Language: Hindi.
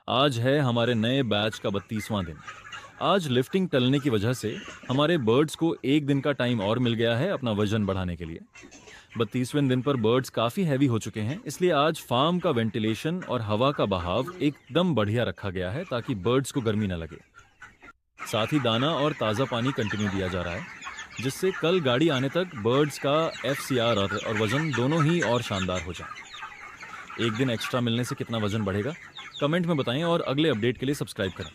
आज है हमारे नए बैच का 32वां दिन। आज लिफ्टिंग टलने की वजह से हमारे बर्ड्स को एक दिन का टाइम और मिल गया है अपना वजन बढ़ाने के लिए। 32वें दिन पर बर्ड्स काफ़ी हैवी हो चुके हैं, इसलिए आज फार्म का वेंटिलेशन और हवा का बहाव एकदम बढ़िया रखा गया है ताकि बर्ड्स को गर्मी न लगे। साथ ही दाना और ताज़ा पानी कंटिन्यू दिया जा रहा है, जिससे कल गाड़ी आने तक बर्ड्स का FCR और वजन दोनों ही और शानदार हो जाए। एक दिन एक्स्ट्रा मिलने से कितना वजन बढ़ेगा, कमेंट में बताएं और अगले अपडेट के लिए सब्सक्राइब करें।